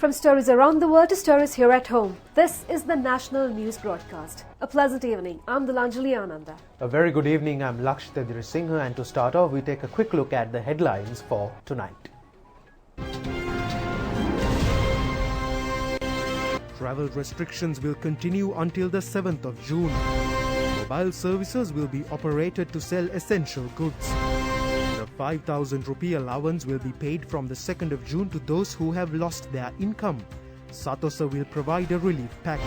From stories around the world to stories here at home, this is the National News Broadcast. A pleasant evening. I'm Dilanjali Ananda. A very good evening. I'm Lakshita Singh, and to start off, we take a quick look at the headlines for tonight. Travel restrictions will continue until the 7th of June. Mobile services will be operated to sell essential goods. The 5,000 rupee allowance will be paid from the 2nd of June to those who have lost their income. Satosa will provide a relief pack.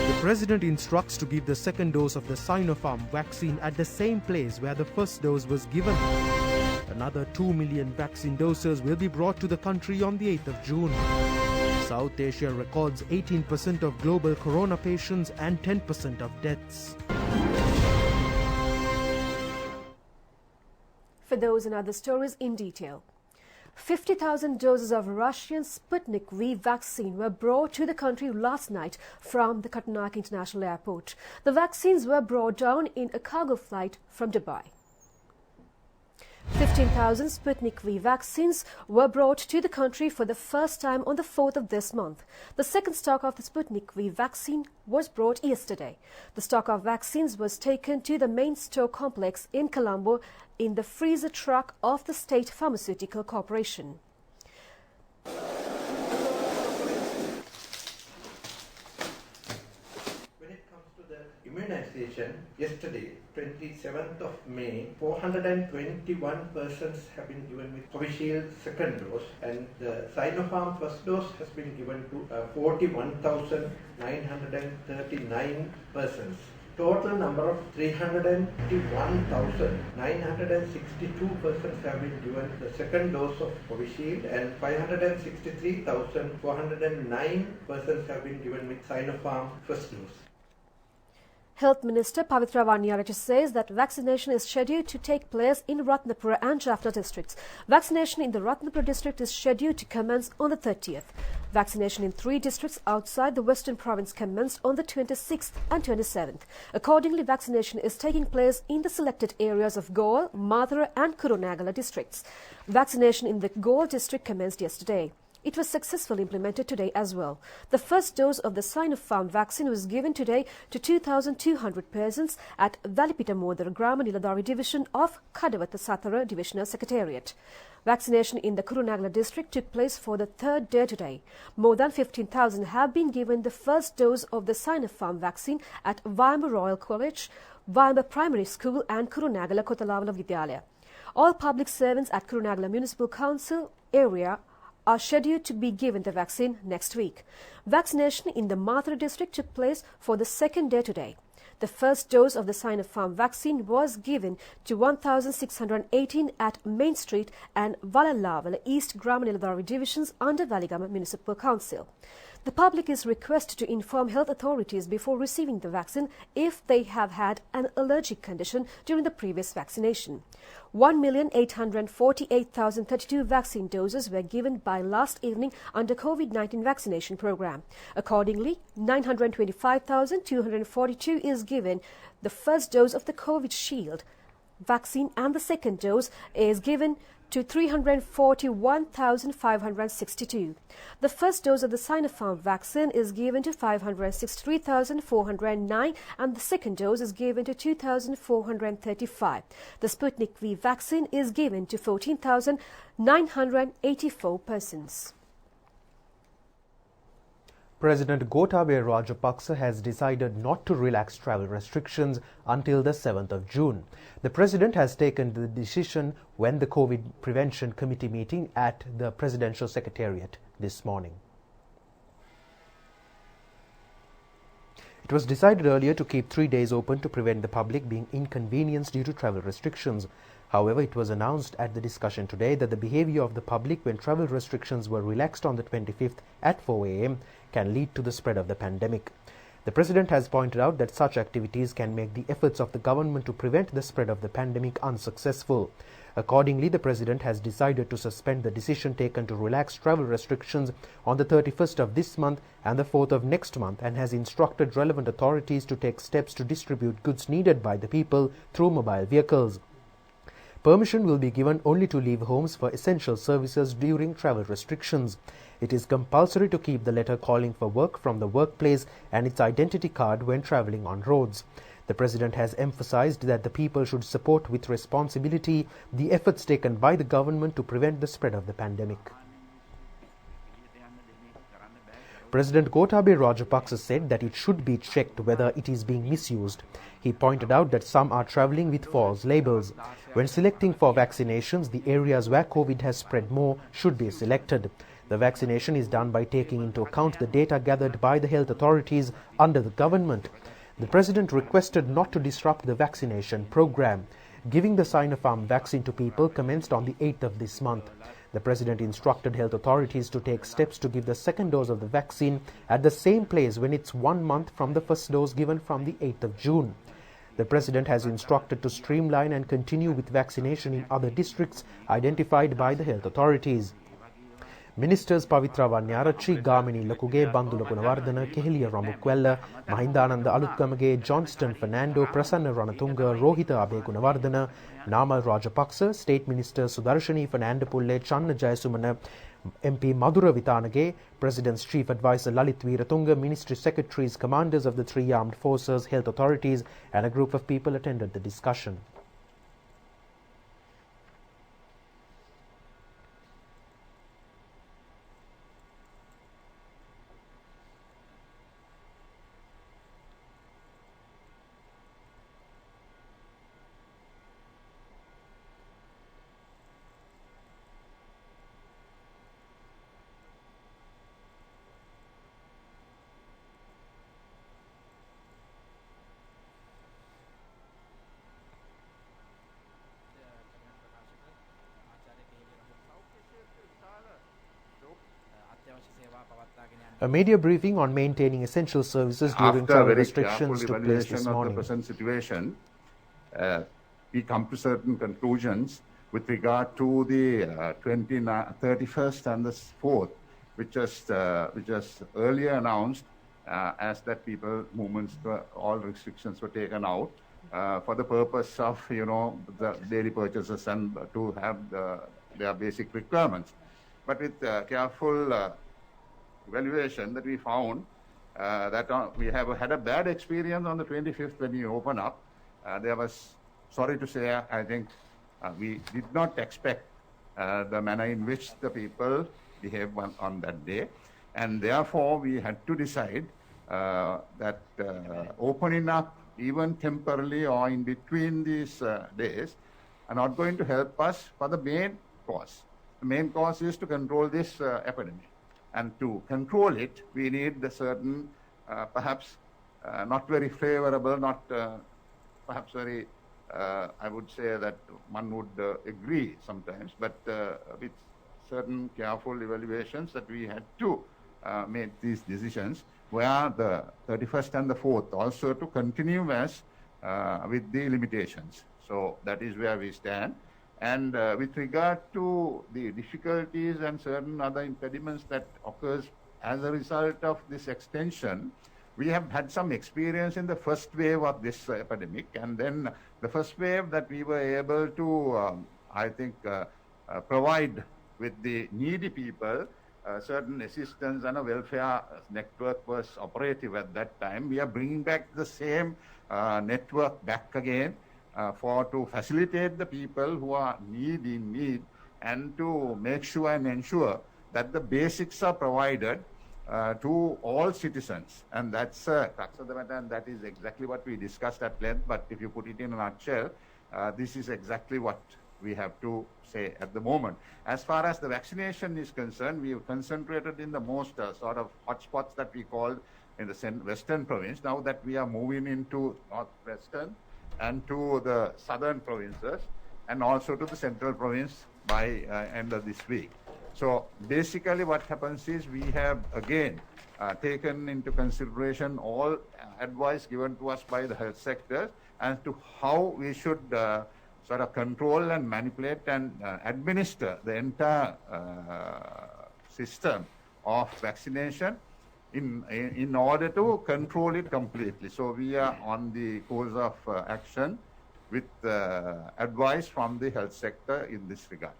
The President instructs to give the second dose of the Sinopharm vaccine at the same place where the first dose was given. Another 2 million vaccine doses will be brought to the country on the 8th of June. South Asia records 18% of global corona patients and 10% of deaths. For those and other stories in detail. 50,000 doses of Russian Sputnik V vaccine were brought to the country last night from the Katanak International Airport. The vaccines were brought down in a cargo flight from Dubai. 15,000 Sputnik V vaccines were brought to the country for the first time on the 4th of this month. The second stock of the Sputnik V vaccine was brought yesterday. The stock of vaccines was taken to the main store complex in Colombo in the freezer truck of the State Pharmaceutical Corporation. Immunization, yesterday, 27th of May, 421 persons have been given with Covishield second dose, and the Sinopharm first dose has been given to 41,939 persons. Total number of 351,962 persons have been given the second dose of Covishield, and 563,409 persons have been given with Sinopharm first dose. Health Minister Pavitra Vaniaraja says that vaccination is scheduled to take place in Ratnapura and Jaffna districts. Vaccination in the Ratnapura district is scheduled to commence on the 30th. Vaccination in 3 districts outside the Western Province commenced on the 26th and 27th. Accordingly, vaccination is taking place in the selected areas of Goa, Madura and Kurunegala districts. Vaccination in the Goa district commenced yesterday. It was successfully implemented today as well. The first dose of the Sinopharm vaccine was given today to 2,200 persons at Valipita Modar Grama Niladari division of Kadavata Satara Divisional Secretariat. Vaccination in the Kurunegala district took place for the third day today. More than 15,000 have been given the first dose of the Sinopharm vaccine at Vayamba Royal College, Vayamba Primary School and Kurunegala Kotalavala Vidyalaya. All public servants at Kurunegala Municipal Council area are scheduled to be given the vaccine next week. Vaccination in the Mathura district took place for the second day today. The first dose of the Sinopharm vaccine was given to 1,618 at Main Street and Valalavala East Grama-Niladari divisions under Valigama Municipal Council. The public is requested to inform health authorities before receiving the vaccine if they have had an allergic condition during the previous vaccination. 1,848,032 vaccine doses were given by last evening under COVID-19 vaccination program. Accordingly, 925,242 is given the first dose of the Covishield vaccine, and the second dose is given to 341,562. The first dose of the Sinopharm vaccine is given to 563,409 and the second dose is given to 2,435. The Sputnik V vaccine is given to 14,984 persons. President Gotabaya Rajapaksa has decided not to relax travel restrictions until the 7th of June. The President has taken the decision when the COVID Prevention Committee meeting at the Presidential Secretariat this morning. It was decided earlier to keep 3 days open to prevent the public being inconvenienced due to travel restrictions. However, it was announced at the discussion today that the behavior of the public when travel restrictions were relaxed on the 25th at 4 a.m. can lead to the spread of the pandemic. The President has pointed out that such activities can make the efforts of the government to prevent the spread of the pandemic unsuccessful. Accordingly, the President has decided to suspend the decision taken to relax travel restrictions on the 31st of this month and the 4th of next month, and has instructed relevant authorities to take steps to distribute goods needed by the people through mobile vehicles. Permission will be given only to leave homes for essential services during travel restrictions. It is compulsory to keep the letter calling for work from the workplace and its identity card when travelling on roads. The President has emphasized that the people should support with responsibility the efforts taken by the government to prevent the spread of the pandemic. President Gotabaya Rajapaksa said that it should be checked whether it is being misused. He pointed out that some are travelling with false labels. When selecting for vaccinations, the areas where COVID has spread more should be selected. The vaccination is done by taking into account the data gathered by the health authorities under the government. The President requested not to disrupt the vaccination program. Giving the Sinopharm vaccine to people commenced on the 8th of this month. The President instructed health authorities to take steps to give the second dose of the vaccine at the same place when it's 1 month from the first dose given from the 8th of June. The President has instructed to streamline and continue with vaccination in other districts identified by the health authorities. Ministers Pavitra Wanyarachi, Gamini Lakuge, Bandula Gunawardana, Kehelia Ramukwella, Mahindananda Alutkamage, Johnston Fernando, Prasanna Ranatunga, Rohita Abe Gunawardana, Namal Rajapaksa, State Minister Sudarshani Fernandapulle, Channa Jayasumana, MP Madhura Vitanage, President's Chief Advisor Lalit Veeratunga, Ministry Secretaries, commanders of the three armed forces, health authorities, and a group of people attended the discussion. A media briefing on maintaining essential services during travel restrictions took place this morning. After the present situation, we come to certain conclusions with regard to the 31st and the 4th, which was earlier announced as that people movements, all restrictions were taken out for the purpose of, the daily purchases and to have their basic requirements. But with careful evaluation that we found that we have had a bad experience on the 25th when we open up. There was, sorry to say, I think we did not expect the manner in which the people behaved on that day. And therefore, we had to decide that opening up even temporarily or in between these days are not going to help us for the main cause. The main cause is to control this epidemic. And to control it, we need a certain, perhaps not very favorable, not perhaps very, I would say that one would agree sometimes, but with certain careful evaluations that we had to make these decisions, where the 31st and the 4th also to continue as with the limitations. So that is where we stand. And with regard to the difficulties and certain other impediments that occurs as a result of this extension, we have had some experience in the first wave of this epidemic. And then the first wave that we were able to, I think, provide with the needy people, certain assistance and a welfare network was operative at that time. We are bringing back the same network back again. To facilitate the people who are in need and to make sure and ensure that the basics are provided to all citizens. And that's crux of the matter, and that is exactly what we discussed at length. But if you put it in a nutshell, this is exactly what we have to say at the moment. As far as the vaccination is concerned, we have concentrated in the most sort of hotspots that we called in the western province. Now that we are moving into northwestern and to the southern provinces and also to the central province by end of this week. So basically what happens is we have again taken into consideration all advice given to us by the health sector as to how we should sort of control and manipulate and administer the entire system of vaccination in order to control it completely. So we are on the course of action with advice from the health sector in this regard.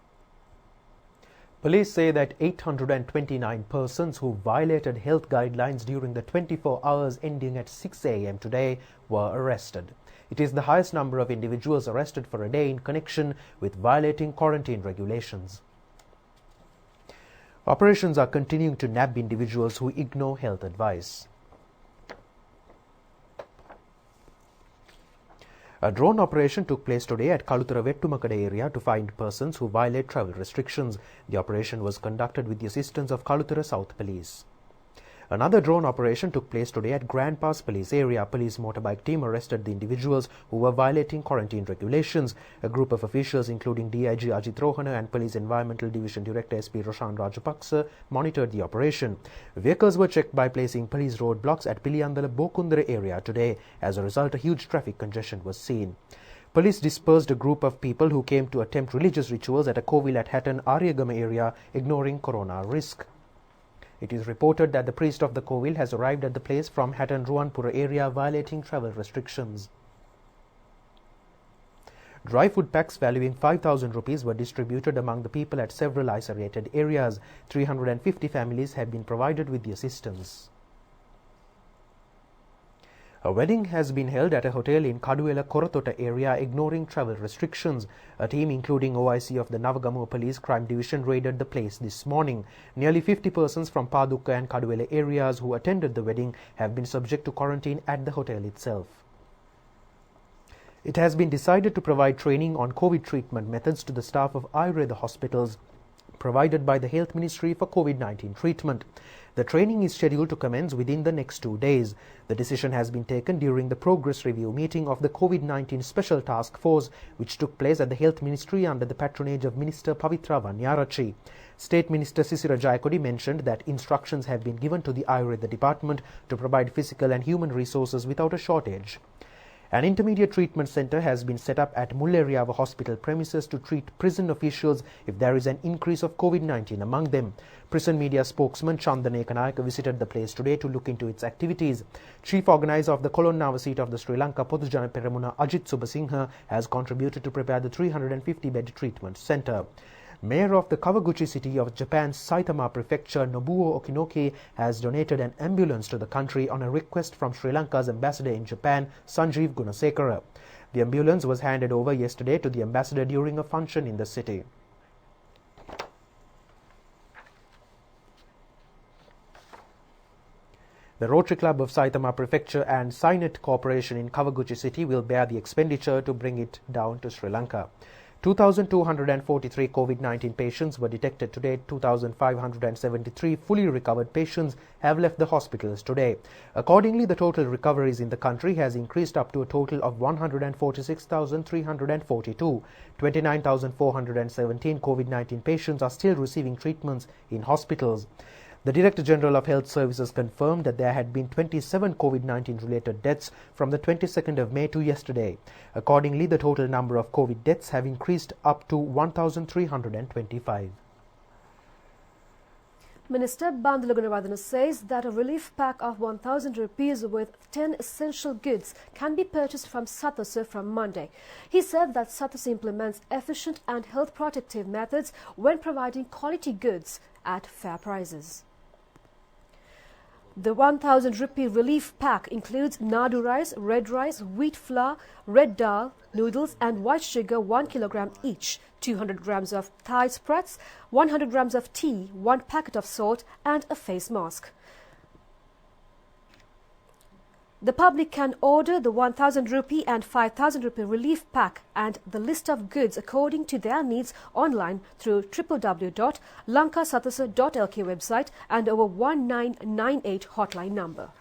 Police say that 829 persons who violated health guidelines during the 24 hours ending at 6 a.m. today were arrested. It is the highest number of individuals arrested for a day in connection with violating quarantine regulations. Operations are continuing to nab individuals who ignore health advice. A drone operation took place today at Kaluthara Vettumakada area to find persons who violate travel restrictions. The operation was conducted with the assistance of Kaluthara South Police. Another drone operation took place today at Grand Pass Police area. Police motorbike team arrested the individuals who were violating quarantine regulations. A group of officials including DIG Ajit Rohana and Police Environmental Division Director SP Roshan Rajapaksa monitored the operation. Vehicles were checked by placing police roadblocks at Piliyandala Bokundara area today. As a result, a huge traffic congestion was seen. Police dispersed a group of people who came to attempt religious rituals at a Kovil at Hatton Aryagama area, ignoring corona risk. It is reported that the priest of the Kovil has arrived at the place from Hatton Ruwanpura area violating travel restrictions. Dry food packs valuing 5,000 rupees were distributed among the people at several isolated areas. 350 families have been provided with the assistance. A wedding has been held at a hotel in Kaduwela Koratota area, ignoring travel restrictions. A team including OIC of the Navagamuwa Police Crime Division raided the place this morning. Nearly 50 persons from Padukka and Kaduwela areas who attended the wedding have been subject to quarantine at the hotel itself. It has been decided to provide training on COVID treatment methods to the staff of Ayurveda hospitals provided by the Health Ministry for COVID-19 treatment. The training is scheduled to commence within the next 2 days. The decision has been taken during the progress review meeting of the COVID-19 Special Task Force, which took place at the Health Ministry under the patronage of Minister Pavitra Vanyarachi. State Minister Sisira Jayakodi mentioned that instructions have been given to the Ayurveda department to provide physical and human resources without a shortage. An intermediate treatment centre has been set up at Mulleriava Hospital premises to treat prison officials if there is an increase of COVID-19 among them. Prison media spokesman Chandan Ekanayaka visited the place today to look into its activities. Chief organizer of the Kolonnava seat of the Sri Lanka Potujana Peramuna Ajit Subasinghe has contributed to prepare the 350-bed treatment centre. Mayor of the Kawaguchi city of Japan's Saitama prefecture, Nobuo Okinoki, has donated an ambulance to the country on a request from Sri Lanka's ambassador in Japan, Sanjeev Gunasekara. The ambulance was handed over yesterday to the ambassador during a function in the city. The Rotary Club of Saitama Prefecture and Cynet Corporation in Kawaguchi city will bear the expenditure to bring it down to Sri Lanka. 2,243 COVID-19 patients were detected today. 2,573 fully recovered patients have left the hospitals today. Accordingly, the total recoveries in the country has increased up to a total of 146,342. 29,417 COVID-19 patients are still receiving treatments in hospitals. The Director General of Health Services confirmed that there had been 27 COVID-19 related deaths from the 22nd of May to yesterday. Accordingly, the total number of COVID deaths have increased up to 1,325. Minister Bandula Gunawardena says that a relief pack of 1,000 rupees with 10 essential goods can be purchased from Satasa from Monday. He said that Satasa implements efficient and health protective methods when providing quality goods at fair prices. The 1,000 rupee relief pack includes nadu rice, red rice, wheat flour, red dal, noodles and white sugar 1 kilogram each, 200 grams of Thai sprouts, 100 grams of tea, 1 packet of salt and a face mask. The public can order the 1,000 rupee and 5,000 rupee relief pack and the list of goods according to their needs online through www.lankasatasa.lk website and our 1998 hotline number.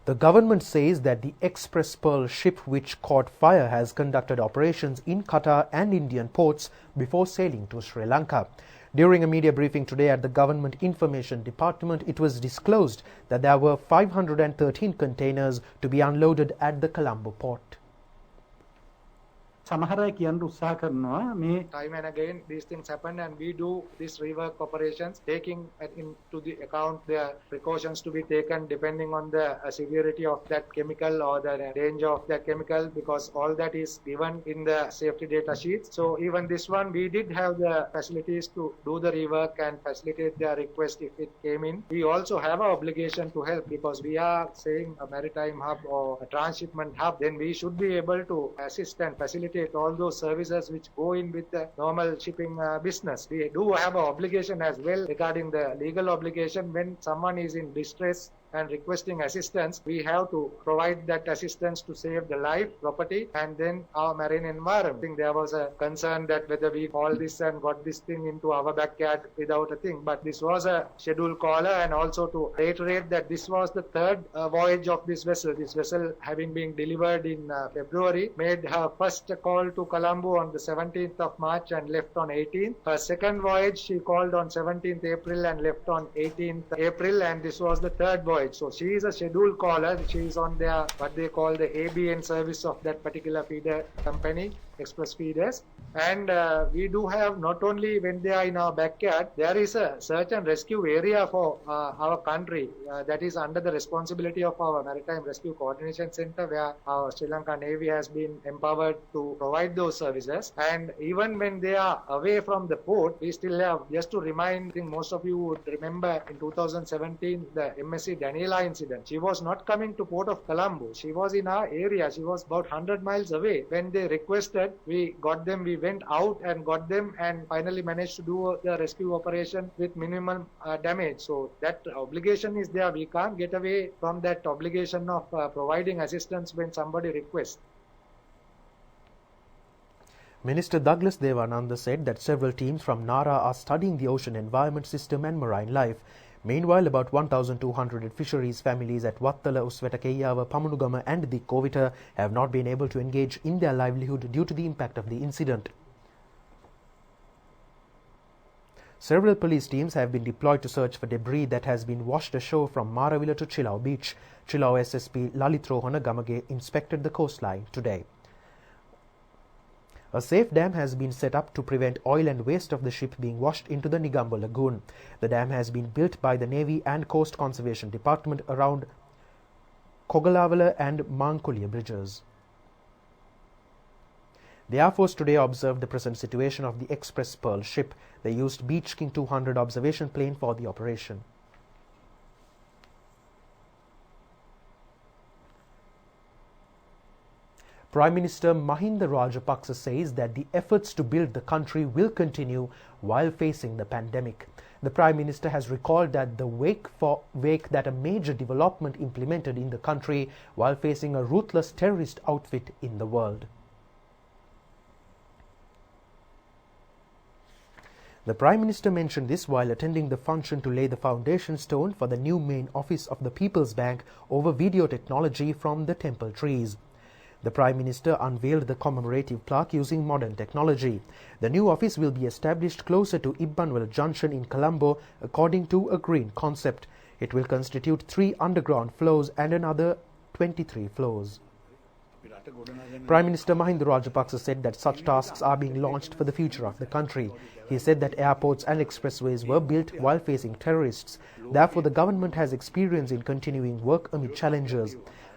The government says that the Express Pearl ship which caught fire has conducted operations in Qatar and Indian ports before sailing to Sri Lanka. During a media briefing today at the Government Information Department, it was disclosed that there were 513 containers to be unloaded at the Colombo port. සමහර අය කියන්න උත්සාහ කරනවා මේ time and again these things happen, and we do these rework operations taking into the account the precautions to be taken depending on the severity of that chemical or the danger of that chemical, because all that is given in the safety data sheets. So even this one, we did have the facilities to do the rework and facilitate their request if it came in. We also have an obligation to help, because we are saying a maritime hub or a transshipment hub, then we should be able to assist and facilitate all those services which go in with the normal shipping business. We do have an obligation as well regarding the legal obligation. When someone is in distress and requesting assistance, we have to provide that assistance to save the life, property, and then our marine environment. I think there was a concern that whether we call this and got this thing into our backyard without a thing, but this was a scheduled caller, and also to reiterate that this was the third voyage of this vessel. This vessel, having been delivered in February, made her first call to Colombo on the 17th of March and left on 18th. Her second voyage, she called on 17th April and left on 18th April, and this was the third voyage. So she is a scheduled caller. She is on their what they call the ABN service of that particular feeder company, express feeders. And we do have, not only when they are in our backyard, there is a search and rescue area for our country that is under the responsibility of our Maritime Rescue Coordination Center, where our Sri Lanka Navy has been empowered to provide those services. And even when they are away from the port, we still have, just to remind, I think most of you would remember in 2017, the MSC Daniela incident. She was not coming to Port of Colombo. She was in our area. She was about 100 miles away. When they requested, we got them. We went out and got them, and finally managed to do the rescue operation with minimum damage. So that obligation is there. We can't get away from that obligation of providing assistance when somebody requests. Minister Douglas Devananda said that several teams from NARA are studying the ocean environment system and marine life. Meanwhile, about 1,200 fisheries families at Wattala, Usweta Keyyava, Pamanugama and the Kovita have not been able to engage in their livelihood due to the impact of the incident. Several police teams have been deployed to search for debris that has been washed ashore from Maravilla to Chilau Beach. Chilau SSP Lalit Rohana Gamage inspected the coastline today. A safe dam has been set up to prevent oil and waste of the ship being washed into the Negombo Lagoon. The dam has been built by the Navy and Coast Conservation Department around Kogalavala and Mankulia bridges. The Air Force today observed the present situation of the Express Pearl ship. They used Beach King 200 observation plane for the operation. Prime Minister Mahinda Rajapaksa says that the efforts to build the country will continue while facing the pandemic. The Prime Minister has recalled that the wake that a major development implemented in the country while facing a ruthless terrorist outfit in the world. The Prime Minister mentioned this while attending the function to lay the foundation stone for the new main office of the People's Bank over video technology from the temple trees. The Prime Minister unveiled the commemorative plaque using modern technology. The new office will be established closer to Ibbanwala Junction in Colombo according to a green concept. It will constitute 3 underground floors and another 23 floors. Prime Minister Mahinda Rajapaksa said that such tasks are being launched for the future of the country. He said that airports and expressways were built while facing terrorists. Therefore, the government has experience in continuing work amid challenges.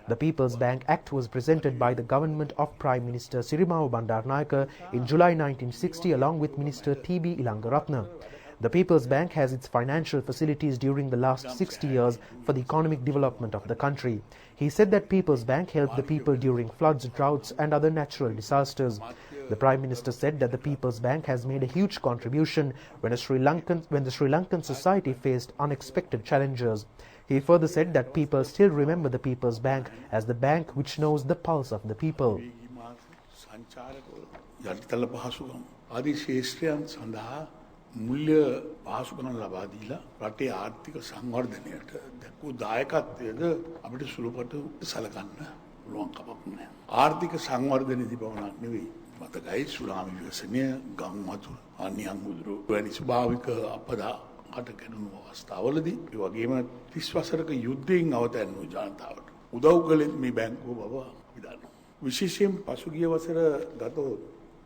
The People's Bank Act was presented by the government of Prime Minister Sirimao Bandaranaike in July 1960 along with Minister T.B. Ilangaratna. The People's Bank has its financial facilities during the last 60 years for the economic development of the country. He said that People's Bank helped the people during floods, droughts and other natural disasters. The Prime Minister said that the People's Bank has made a huge contribution when the Sri Lankan society faced unexpected challenges. He further said that people still remember the People's Bank as the bank which knows the pulse of the people. මුල්‍ය පහසුකම් ලබා දීලා රටේ ආර්ථික සංවර්ධනයට දක්වූ දායකත්වයද අපිට සුළුපටු සලකන්න පුළුවන් කමක් නැහැ. ආර්ථික සංවර්ධනයේදී පමණක් නෙවෙයි මතකයි සුනාමි ව්‍යසනය, ගම් වතුර, අනියම් උදුරු වැනි ස්වභාවික අපදා අටකැඩුණු අවස්ථාවලදී ඒ වගේම 30 වසරක යුද්ධයෙන් අවතැන් වූ ජනතාවට උදව් කළේ මේ බැංකුව බව අපි දන්නවා. විශේෂයෙන් පසුගිය වසර ගතහොත්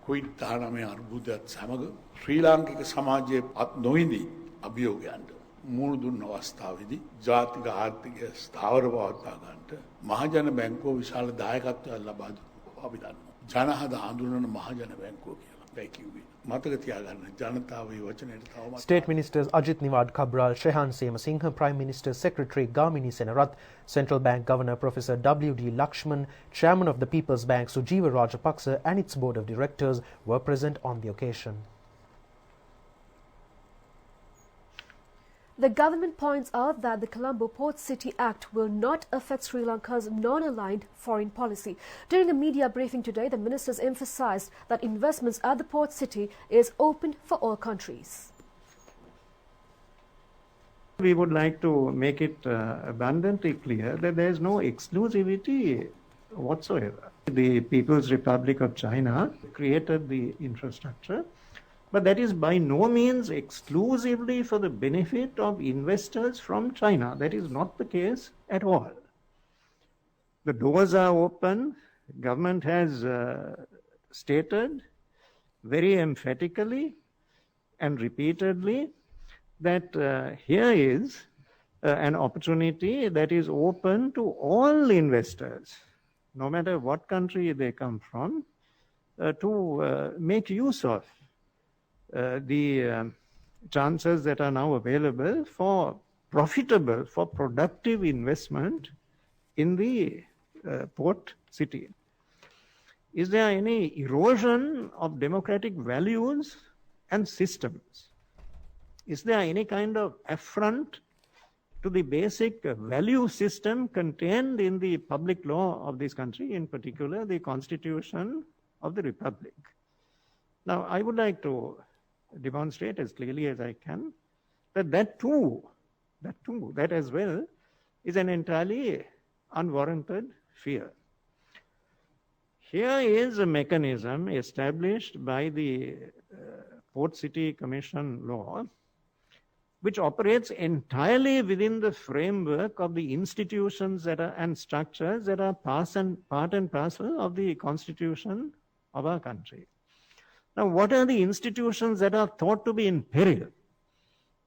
COVID-19 අර්බුදයත් සමග ශ්‍රී ලාංකික සමාජයේ අත් නොවිඳි අභියෝගයන්ට මුහුණ දුන්න අවස්ථාවේදී ජාතික ආර්ථිකය ස්ථාවර පවත්වා ගන්නට මහජන බැංකුව විශාල දායකත්වයක් ලබා දුන්නා. අපි දන්නවා. ජනහද හඳුන්වන මහජන බැංකුව කියලා. මතක තියාගන්න ජනතාවගේ වචනයට තවමත්. State Ministers Ajit Niwad Kabral, Shehan Semasinghe, Prime Minister's Secretary Gamini Senarath, Central Bank Governor Professor W.D. Lakshman, Chairman of the People's Bank Sujeeva Rajapaksa and its Board of Directors were present on the occasion. The government points out that the Colombo Port City Act will not affect Sri Lanka's non-aligned foreign policy. During a media briefing today, the ministers emphasized that investments at the port city is open for all countries. We would like to make it abundantly clear that there is no exclusivity whatsoever. The People's Republic of China created the infrastructure, but that is by no means exclusively for the benefit of investors from China. That is not the case at all. The doors are open. Government has stated very emphatically and repeatedly that here is an opportunity that is open to all investors, no matter what country they come from, to make use of the chances that are now available for profitable, for productive investment in the port city. Is there any erosion of democratic values and systems? Is there any kind of affront to the basic value system contained in the public law of this country, in particular the Constitution of the Republic? Now, I would like to demonstrate as clearly as I can that that as well is an entirely unwarranted fear. Here is a mechanism established by the Port City Commission law, which operates entirely within the framework of the institutions that are and structures that are part and parcel of the Constitution of our country. Now, what are the institutions that are thought to be in peril,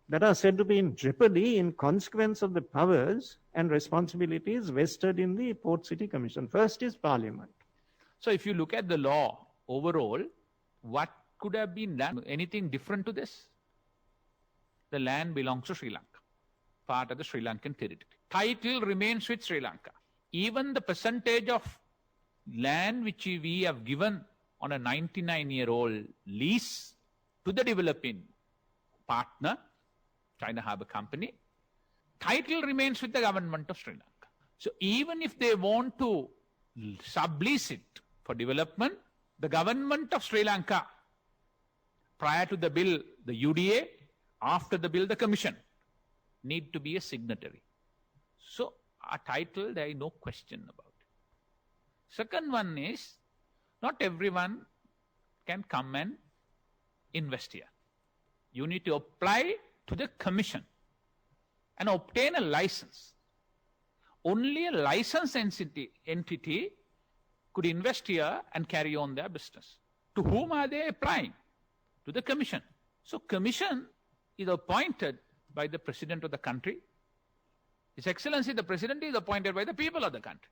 that are said to be in jeopardy in consequence of the powers and responsibilities vested in the Port City Commission? First is Parliament. So if you look at the law overall, what could have been done? Anything different to this? The land belongs to Sri Lanka, part of the Sri Lankan territory. Title remains with Sri Lanka. Even the percentage of land which we have given on a 99-year-old lease to the developing partner, China Harbour Company, title remains with the government of Sri Lanka. So even if they want to sublease it for development, the government of Sri Lanka, prior to the bill, the UDA, after the bill, the commission, need to be a signatory. So our title, there is no question about it. Second one is, not everyone can come and invest here. You need to apply to the commission and obtain a license. Only a licensed entity could invest here and carry on their business. To whom are they applying? To the commission. So commission is appointed by the president of the country. His Excellency, the president, is appointed by the people of the country.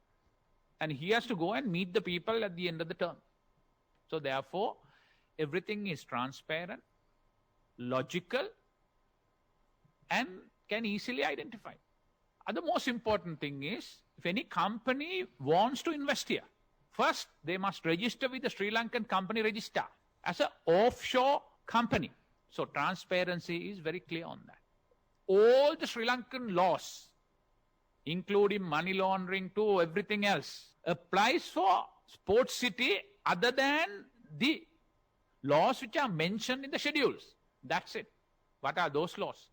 And he has to go and meet the people at the end of the term. So therefore, everything is transparent, logical, and can easily identify. And the most important thing is, if any company wants to invest here, first they must register with the Sri Lankan Company Register as an offshore company. So transparency is very clear on that. All the Sri Lankan laws, including money laundering to everything else, applies for Port City other than the laws which are mentioned in the schedules. That's it. What are those laws?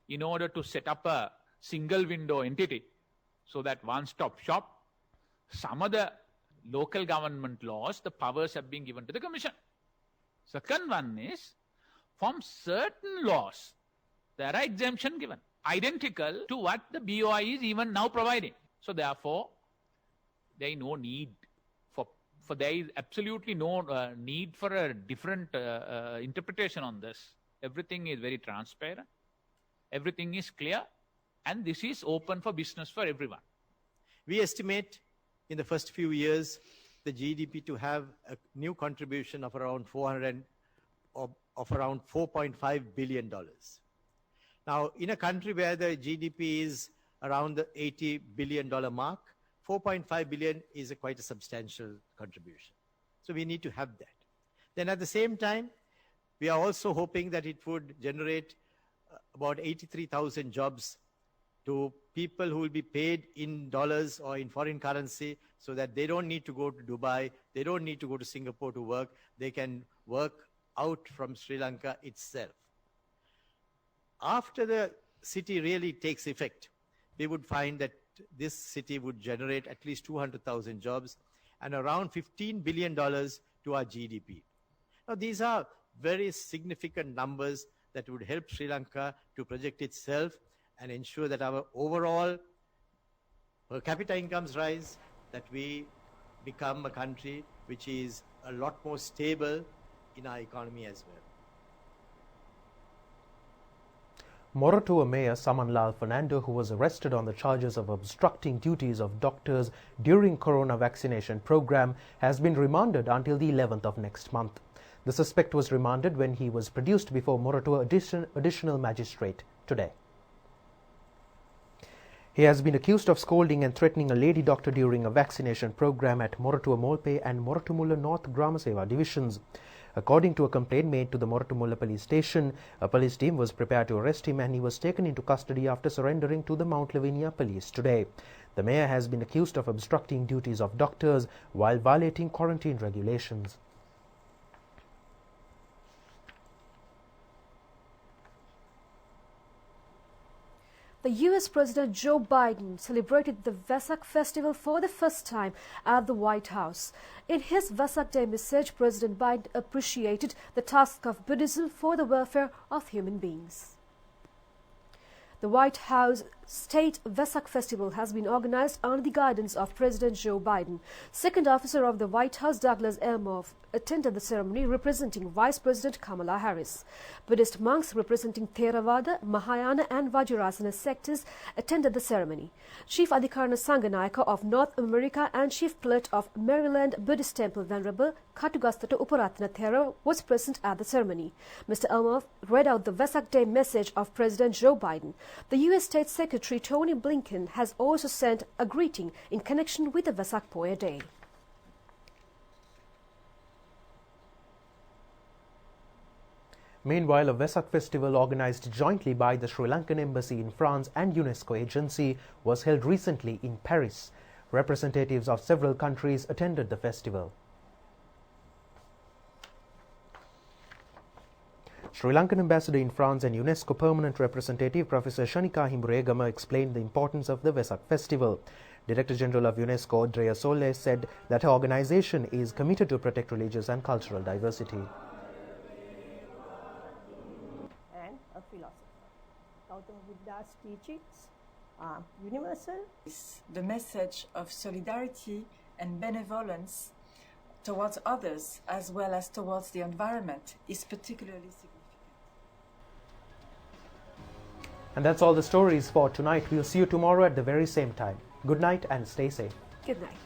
In order to set up a single window entity, so that one-stop shop, some of the local government laws, the powers have been given to the commission. Second one is, from certain laws, there are exemption given, identical to what the BOI is even now providing. So therefore, there is no need for there is absolutely no need for a different interpretation on this. Everything is very transparent, everything is clear, and this is open for business for everyone. We estimate in the first few years the GDP to have a new contribution of around $4.5 billion. Now, in a country where the GDP is around the $80 billion mark, 4.5 billion is quite a substantial contribution. So we need to have that. Then at the same time, we are also hoping that it would generate about 83,000 jobs to people who will be paid in dollars or in foreign currency, so that they don't need to go to Dubai, they don't need to go to Singapore to work, they can work out from Sri Lanka itself. After the city really takes effect, we would find that this city would generate at least 200,000 jobs and around $15 billion to our GDP. Now, these are very significant numbers that would help Sri Lanka to project itself and ensure that our overall per capita incomes rise, that we become a country which is a lot more stable in our economy as well. Moratuwa Mayor Samanlal Fernando, who was arrested on the charges of obstructing duties of doctors during corona vaccination program, has been remanded until the 11th of next month. The suspect was remanded when he was produced before Moratuwa Additional Magistrate today. He has been accused of scolding and threatening a lady doctor during a vaccination program at Moratuwa Molpe and Moratumulla North Gramasewa divisions. According to a complaint made to the Moratumulla police station, a police team was prepared to arrest him and he was taken into custody after surrendering to the Mount Lavinia police today. The mayor has been accused of obstructing duties of doctors while violating quarantine regulations. The US President Joe Biden celebrated the Vesak festival for the first time at the White House. In his Vesak Day message, President Biden appreciated the task of Buddhism for the welfare of human beings. The White House State Vesak Festival has been organized under the guidance of President Joe Biden. Second Officer of the White House, Douglas Elmore, attended the ceremony representing Vice President Kamala Harris. Buddhist monks representing Theravada, Mahayana and Vajrasana sectors attended the ceremony. Chief Adhikarana Sanganayaka of North America and Chief Prelate of Maryland Buddhist Temple Venerable Katugastata Uparatana Thera was present at the ceremony. Mr. Elmore read out the Vesak Day message of President Joe Biden. The U.S. State Secretary Tony Blinken has also sent a greeting in connection with the Vesak Poya Day. Meanwhile, a Vesak festival organized jointly by the Sri Lankan Embassy in France and UNESCO agency was held recently in Paris. Representatives of several countries attended the festival. Sri Lankan Ambassador in France and UNESCO Permanent Representative Professor Shanika Himburegama explained the importance of the Vesak festival. Director General of UNESCO Andrea Solle said that her organization is committed to protect religious and cultural diversity. And a philosopher. Gautama Buddha's teachings are universal. The message of solidarity and benevolence towards others as well as towards the environment is particularly significant. And that's all the stories for tonight. We'll see you tomorrow at the very same time. Good night and stay safe. Good night.